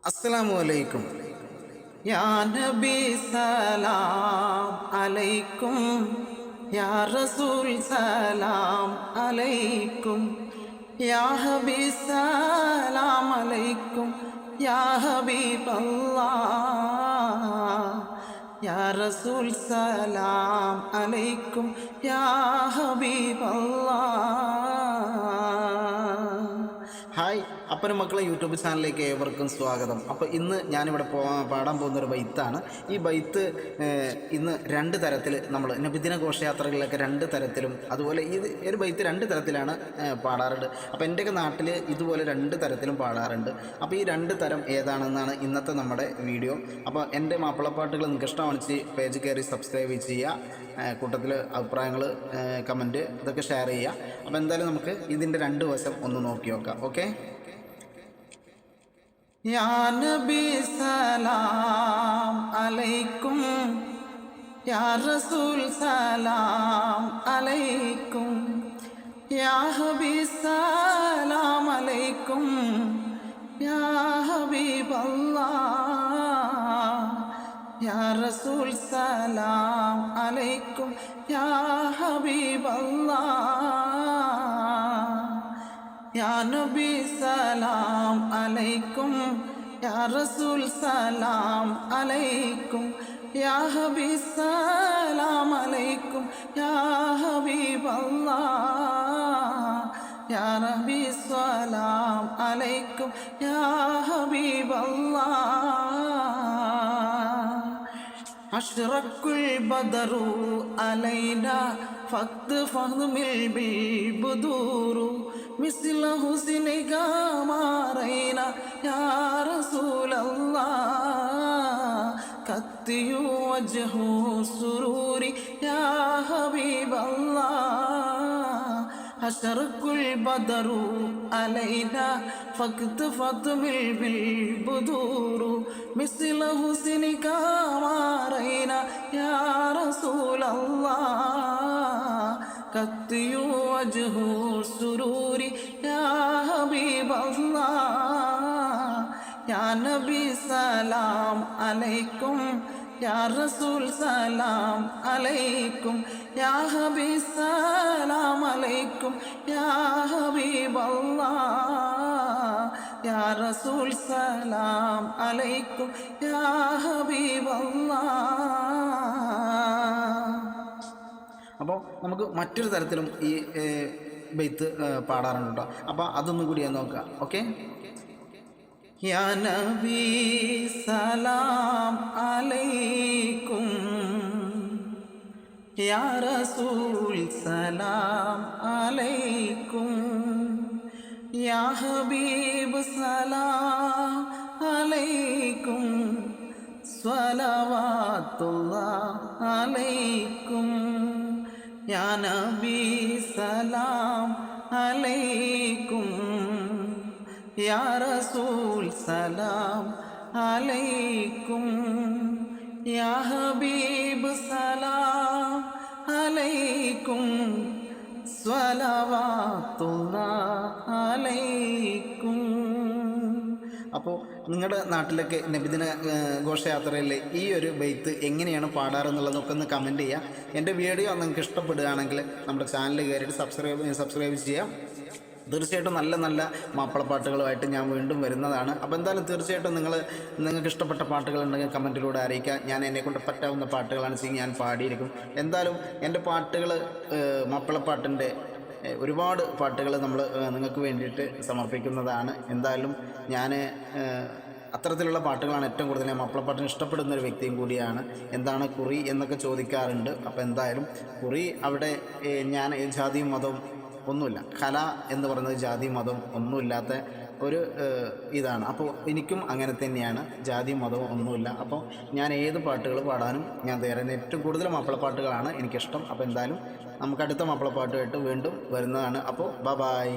अस्सलामु अलैकुम या नबी सलाम अलैकुम या रसूल सलाम अलैकुम या हबीब सलाम अलैकुम या हबीब अल्लाह या रसूल सलाम अलैकुम या हबीब अल्लाह। ഹായ് അപ്പനും മക്കളെ യൂട്യൂബ് ചാനലിലേക്ക് ഏവർക്കും സ്വാഗതം. അപ്പോൾ ഇന്ന് ഞാനിവിടെ പാടാൻ പോകുന്നൊരു ബൈത്താണ്. ഈ ബൈത്ത് ഇന്ന് രണ്ട് തരത്തിൽ നമ്മൾ നബിദിന ഘോഷയാത്രകളിലൊക്കെ രണ്ട് തരത്തിലും അതുപോലെ ഒരു ബൈത്ത് രണ്ട് തരത്തിലാണ് പാടാറുണ്ട്. അപ്പോൾ എൻ്റെയൊക്കെ നാട്ടിൽ ഇതുപോലെ രണ്ട് തരത്തിലും പാടാറുണ്ട്. അപ്പോൾ ഈ രണ്ട് തരം ഏതാണെന്നാണ് ഇന്നത്തെ നമ്മുടെ വീഡിയോ. അപ്പോൾ എൻ്റെ മാപ്പിളപ്പാട്ടുകൾ നിങ്ങൾക്ക് ഇഷ്ടമാണെന്ന് പേജ് കയറി സബ്സ്ക്രൈബ് ചെയ്യുക, കൂട്ടത്തിൽ അഭിപ്രായങ്ങൾ കമൻറ്റ് ഇതൊക്കെ ഷെയർ ചെയ്യുക. അപ്പോൾ എന്തായാലും നമുക്ക് ഇതിൻ്റെ രണ്ട് വശം ഒന്ന് നോക്കി നോക്കാം. ഓക്കെ. യാ നബി സലാം അലൈക്കും യാ റസൂൽ സലാം അലൈക്കും യാ ഹബീബ് സലാം അലൈക്കും യാ ഹബീബ് അല്ലാഹ് യാ റസൂൽ സലാം അലൈക്കും യാ ഹബീബ് അല്ലാഹ് യാ നബി സലാം അലൈക്കും യാ റസൂൽ സലാം അലൈക്കും യാ ഹബീബ് സലാം അലൈക്കും യാ ഹബീബ് അല്ലാഹ് യാ നബി സലാം അലൈക്കും യാ ഹബീബ് അല്ലാഹ്. അഷ്റഖുൽ ബദറു അലൈനാ ഫഖ്ദുമിൽ ബിൽബുദൂറു മിസ്ല ഹുസ്നിക മാ റൈനാ യാ റസൂലല്ലാഹ് കത്തിയു വജ്ഹു സുറൂരി യാ ഹബീബല്ലാഹ്. അഷ്റഖുൽ ബദറു അലൈനാ ഫഖ്ദുമിൽ ബിൽബുദൂറു മിസ്ല ഹുസ്നിക മാ റൈനാ യാ റസൂലല്ലാഹ് കത്തിയു വജ്ഹു സുറൂരി യാ ഹബീബല്ലാഹ്. യാ നബി സലാം അലൈക്കും യാ റസൂൽ സലാം അലൈക്കും യാ ഹബീബ് സലാം അലൈക്കും യാ ഹബീബ് അല്ലാഹ് യാ റസൂൽ സലാം അലൈക്കും യാ ഹബീബ് അല്ലാഹ്. അപ്പോൾ നമുക്ക് മറ്റൊരു തരത്തിലും ഈ ബൈത്ത് പാടാറുണ്ട് കേട്ടോ. അപ്പോൾ അതൊന്നും കൂടി ഞാൻ നോക്കാം. ഓക്കെ. യാ നബി സലാം അലൈക്കും യാ റസൂൽ സലാം അലൈക്കും യാ ഹബീബ് സലാം അലൈക്കും സ്വലവാത്തുല്ലാഹ് അലൈക്കും യാ നബി സലാം അലൈക്കും യാ റസൂൽ സലാം അലൈക്കും യാ ഹബീബ് സലാം അലൈക്കും സ്വലവാത്തുല്ലാഹ് അലൈക്കും. അപ്പോൾ നിങ്ങളുടെ നാട്ടിലൊക്കെ നബിദിന ഘോഷയാത്രയിൽ ഈ ഒരു ബൈത്ത് എങ്ങനെയാണ് പാടാറെന്നുള്ളതൊക്കെ ഒന്ന് കമൻറ്റ് ചെയ്യുക. എൻ്റെ വീഡിയോ നിങ്ങൾക്ക് ഇഷ്ടപ്പെടുകയാണെങ്കിൽ നമ്മുടെ ചാനൽ കയറിയിട്ട് സബ്സ്ക്രൈബ് ചെയ്യാം. തീർച്ചയായിട്ടും നല്ല നല്ല മാപ്പിളപ്പാട്ടുകളുമായിട്ട് ഞാൻ വീണ്ടും വരുന്നതാണ്. അപ്പോൾ എന്തായാലും തീർച്ചയായിട്ടും നിങ്ങൾക്ക് ഇഷ്ടപ്പെട്ട പാട്ടുകളുണ്ടെങ്കിൽ കമൻറ്റിലൂടെ അറിയിക്കുക. ഞാൻ എന്നെക്കൊണ്ട് പറ്റാവുന്ന പാട്ടുകളാണ് ഞാൻ പാടിയിരിക്കും. എന്തായാലും എൻ്റെ പാട്ടുകൾ മാപ്പിളപ്പാട്ടിൻ്റെ ഒരുപാട് പാട്ടുകൾ നമ്മൾ നിങ്ങൾക്ക് വേണ്ടിയിട്ട് സമർപ്പിക്കുന്നതാണ്. എന്തായാലും ഞാൻ അത്തരത്തിലുള്ള പാട്ടുകളാണ് ഏറ്റവും കൂടുതൽ ഞാൻ മാപ്പിളപ്പാട്ടിന് ഇഷ്ടപ്പെടുന്ന ഒരു വ്യക്തിയും കൂടിയാണ്. എന്താണ് കുറി എന്നൊക്കെ ചോദിക്കാറുണ്ട്. അപ്പോൾ എന്തായാലും കുറി അവിടെ ഞാൻ ജാതിയും മതവും ഒന്നുമില്ല. കല എന്ന് പറയുന്നത് ജാതി മതം ഒന്നുമില്ലാത്ത ഒരു ഇതാണ്. അപ്പോൾ എനിക്കും അങ്ങനെ തന്നെയാണ്, ജാതി മതവും ഒന്നുമില്ല. അപ്പോൾ ഞാൻ ഏത് പാട്ടുകൾ പാടാനും ഞാൻ തയ്യാറാണ്. ഏറ്റവും കൂടുതൽ മാപ്പിളപ്പാട്ടുകളാണ് എനിക്കിഷ്ടം. അപ്പോൾ എന്തായാലും നമുക്ക് അടുത്ത മാപ്പിളപ്പാട്ടുമായിട്ട് വീണ്ടും വരുന്നതാണ്. അപ്പോൾ ബൈ.